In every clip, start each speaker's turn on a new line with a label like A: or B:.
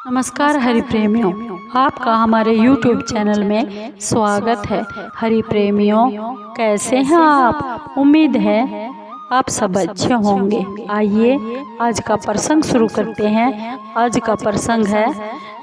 A: नमस्कार हरि प्रेमियों, आपका हमारे YouTube चैनल में स्वागत है। हरि प्रेमियों, कैसे हैं आप? उम्मीद है आप सब अच्छे होंगे। आइए आज का प्रसंग शुरू करते हैं। आज का प्रसंग है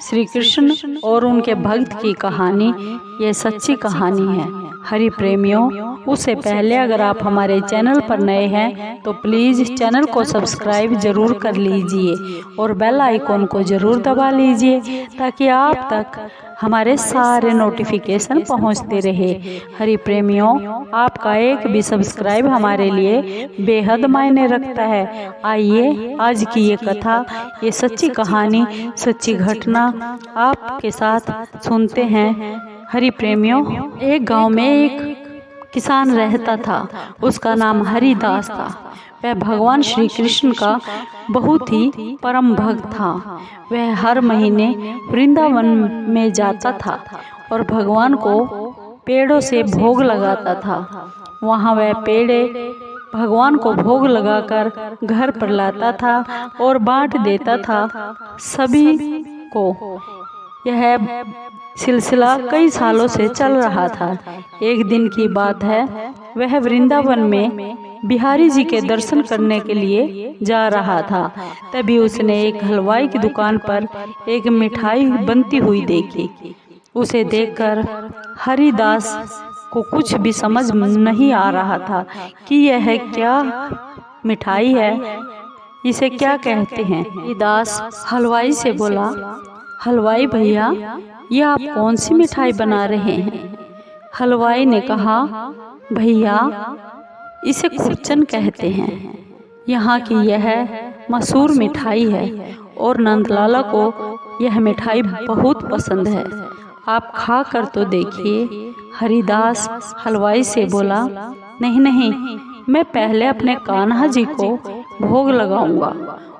A: श्री कृष्ण और उनके भक्त की कहानी। ये सच्ची कहानी है। हरि प्रेमियों, उससे पहले अगर आप हमारे चैनल पर नए हैं तो प्लीज़ चैनल को सब्सक्राइब जरूर कर लीजिए और बेल आइकॉन को जरूर दबा लीजिए ताकि आप तक हमारे सारे नोटिफिकेशन पहुंचते रहे। हरि प्रेमियों, आपका एक भी सब्सक्राइब हमारे लिए बेहद मायने रखता है। आइए आज की ये कथा, ये सच्ची कहानी, सच्ची घटना आपके साथ सुनते हैं। हरि प्रेमियों, एक गांव में एक किसान रहता था। उसका नाम हरिदास था। वह भगवान श्री कृष्ण का बहुत ही परम भक्त था। वह हर महीने वृंदावन में जाता था और भगवान को पेड़ों से भोग लगाता था। वहाँ वह पेड़े भगवान को भोग लगाकर घर पर लाता था और बांट देता था सभी को। यह सिलसिला कई सालों से चल रहा था। एक दिन की बात है, वह वृंदावन में बिहारी जी के दर्शन करने के लिए जा रहा था। तभी उसने एक हलवाई की दुकान पर एक मिठाई बनती हुई देखी। उसे देखकर हरिदास को कुछ भी समझ नहीं आ रहा था कि यह क्या मिठाई है, इसे क्या कहते हैं। हरिदास हलवाई से बोला, हलवाई भैया, ये आप कौन सी मिठाई बना रहे हैं? हलवाई ने कहा, भैया, इसे खुरचन कहते हैं। यहाँ की यह मशहूर मिठाई है और नंदलाला को यह मिठाई बहुत पसंद है। आप खा कर तो देखिए। हरिदास हलवाई से बोला, नहीं नहीं, मैं पहले अपने कान्हा जी को भोग लगाऊंगा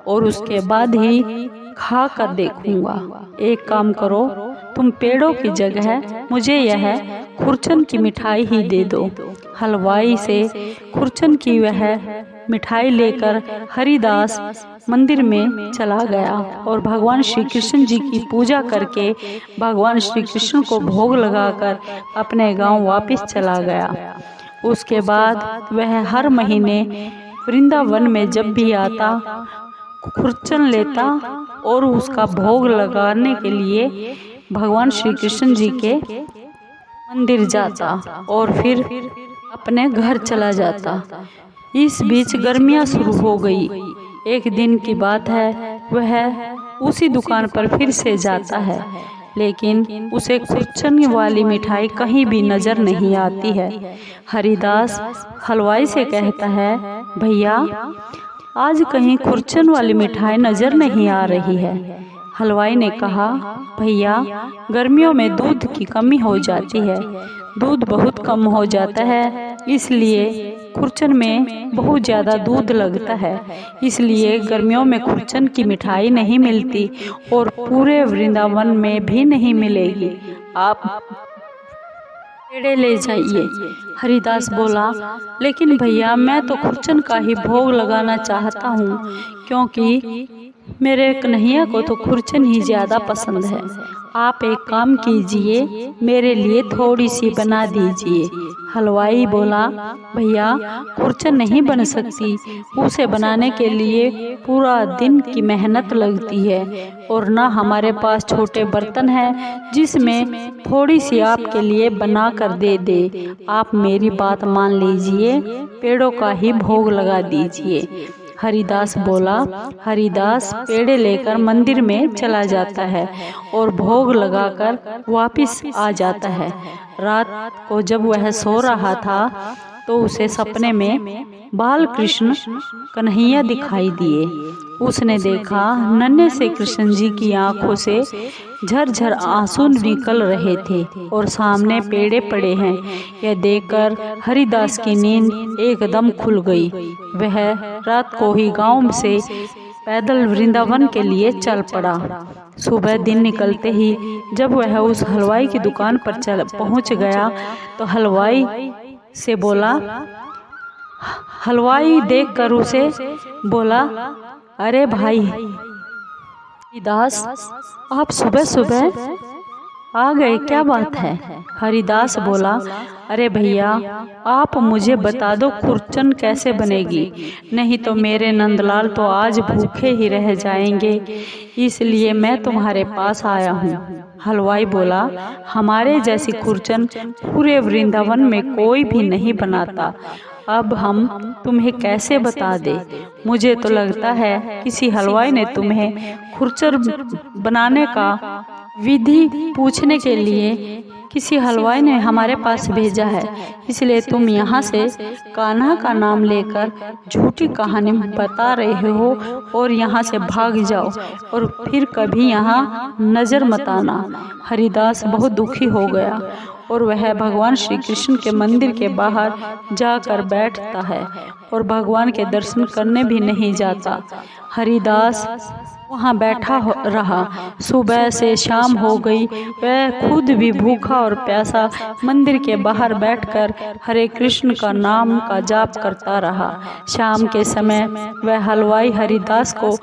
A: और उसके बाद ही खा कर देखूंगा। एक काम करो, तुम पेड़ों की जगह मुझे यह खुरचन की मिठाई ही दे दो। हलवाई से खुरचन की वह मिठाई लेकर हरिदास मंदिर में चला गया और भगवान श्री कृष्ण जी की पूजा करके भगवान श्री कृष्ण को भोग लगाकर अपने गांव वापस चला गया। उसके बाद वह हर महीने वृंदावन में जब भी आता खुरचन लेता और उसका भोग लगाने के लिए भगवान श्री कृष्ण जी के मंदिर जाता और फिर अपने घर चला जाता। इस बीच गर्मियां शुरू हो गई। एक दिन की बात है, वह उसी दुकान पर फिर से जाता है, लेकिन उसे खुरचन वाली मिठाई कहीं भी नजर नहीं आती है। हरिदास हलवाई से कहता है, भैया, आज कहीं खुरचन वाली मिठाई नजर नहीं आ रही है। हलवाई ने कहा, भैया, गर्मियों में दूध की कमी हो जाती है, दूध बहुत कम हो जाता है, इसलिए खुरचन में बहुत ज़्यादा दूध लगता है, इसलिए गर्मियों में खुरचन की मिठाई नहीं मिलती और पूरे वृंदावन में भी नहीं मिलेगी। आप पेड़े ले जाइए। हरिदास बोला, लेकिन भैया, मैं तो खुरचन का ही भोग लगाना चाहता हूँ, क्योंकि मेरे कन्हैया को तो खुरचन ही ज़्यादा पसंद है। आप एक काम कीजिए, मेरे लिए थोड़ी सी बना दीजिए। हलवाई बोला, भैया, खुरचन नहीं बन सकती, उसे बनाने के लिए पूरा दिन की मेहनत लगती है और ना हमारे पास छोटे बर्तन हैं जिसमें थोड़ी सी आपके लिए बना कर दे दे। आप मेरी बात मान लीजिए, पेड़ों का ही भोग लगा दीजिए। हरिदास बोला। हरिदास पेड़े लेकर मंदिर में चला जाता है और भोग लगाकर वापस आ जाता है। रात को जब वह सो रहा था तो उसे सपने में बाल कृष्ण कन्हैया दिखाई दिए। उसने देखा नन्हे से कृष्ण जी की आंखों से झरझर आंसू निकल रहे थे और सामने पेड़े पड़े हैं। यह देखकर हरिदास की नींद एकदम खुल गई। वह रात को ही गांव से पैदल वृंदावन के लिए चल पड़ा। सुबह दिन निकलते ही जब वह उस हलवाई की दुकान पर पहुंच गया तो हलवाई से बोला, हलवाई देखकर उसे बोला, अरे भाई, हरिदास, आप सुबह सुबह आ गए, क्या बात है? हरिदास बोला, अरे भैया, आप मुझे बता दो खुरचन कैसे बनेगी, नहीं तो मेरे नंदलाल तो आज भूखे ही रह जाएंगे, इसलिए मैं तुम्हारे पास आया हूँ। हलवाई बोला, हमारे जैसी खुरचन पूरे वृंदावन में कोई भी नहीं बनाता, अब हम तुम्हें कैसे बता दे? मुझे तो लगता है किसी हलवाई ने तुम्हें खुरचन बनाने का विधि पूछने के लिए किसी हलवाई ने हमारे पास भेजा है, इसलिए तुम यहाँ से कान्हा का नाम लेकर झूठी कहानी बता रहे हो और यहाँ से भाग जाओ और फिर कभी यहाँ नजर मत आना। हरिदास बहुत दुखी हो गया और वह भगवान श्री कृष्ण के मंदिर के बाहर जाकर बैठता है और भगवान के दर्शन करने भी नहीं जाता। हरिदास वहाँ बैठा रहा। सुबह से शाम हो गई, वह खुद भी भूखा और प्यासा मंदिर के बाहर बैठकर हरे कृष्ण का नाम का जाप करता रहा। शाम के समय वह हलवाई हरिदास को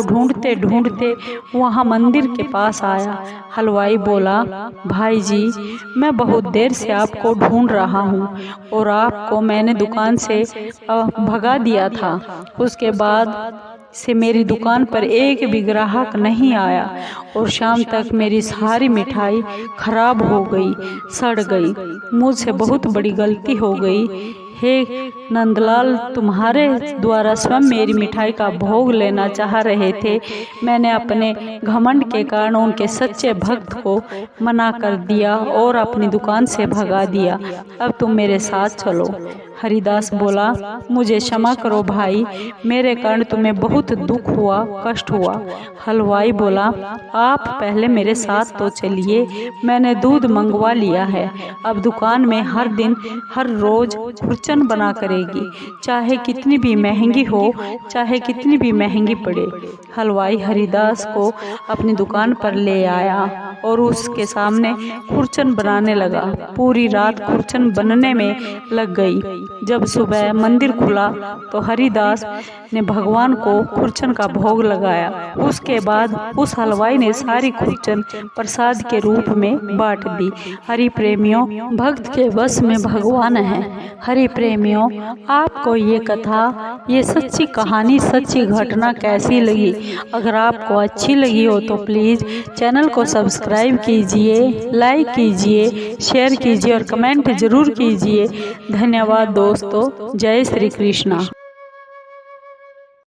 A: ढूंढते ढूंढते वहाँ मंदिर के पास आया। हलवाई बोला, भाई जी, मैं बहुत देर से आपको ढूंढ रहा हूँ और आपको मैंने दुकान से भगा दिया था, उसके बाद से मेरी दुकान पर एक भी ग्राहक नहीं आया और शाम तक मेरी सारी मिठाई खराब हो गई, सड़ गई। मुझसे बहुत बड़ी गलती हो गई। हे नंदलाल, तुम्हारे द्वारा स्वयं मेरी मिठाई का भोग लेना चाह रहे थे, मैंने अपने घमंड के कारण उनके सच्चे भक्त को मना कर दिया और अपनी दुकान से भगा दिया। अब तुम मेरे साथ चलो। हरिदास बोला, मुझे क्षमा करो भाई, मेरे कारण तुम्हें बहुत दुख हुआ, कष्ट हुआ। हलवाई बोला, आप पहले मेरे साथ तो चलिए, मैंने दूध मंगवा लिया है, अब दुकान में हर दिन हर रोज खुरचन बना करेगी, चाहे कितनी भी महंगी हो, चाहे कितनी भी महंगी पड़े। हलवाई हरिदास को अपनी दुकान पर ले आया और उसके सामने खुरचन बनाने लगा। पूरी रात खुरचन बनने में लग गई। जब सुबह मंदिर खुला तो हरिदास ने भगवान को खुरचन का भोग लगाया। उसके बाद उस हलवाई ने सारी खुरचन प्रसाद के रूप में बांट दी। हरि प्रेमियों, भक्त के बस में भगवान है। हरि प्रेमियों, आपको ये कथा, ये सच्ची कहानी, सच्ची घटना कैसी लगी? अगर आपको अच्छी लगी हो तो प्लीज़ चैनल को सब्सक्राइब कीजिए, लाइक कीजिए, शेयर कीजिए और कमेंट ज़रूर कीजिए। धन्यवाद दोस्तों। जय श्री कृष्णा।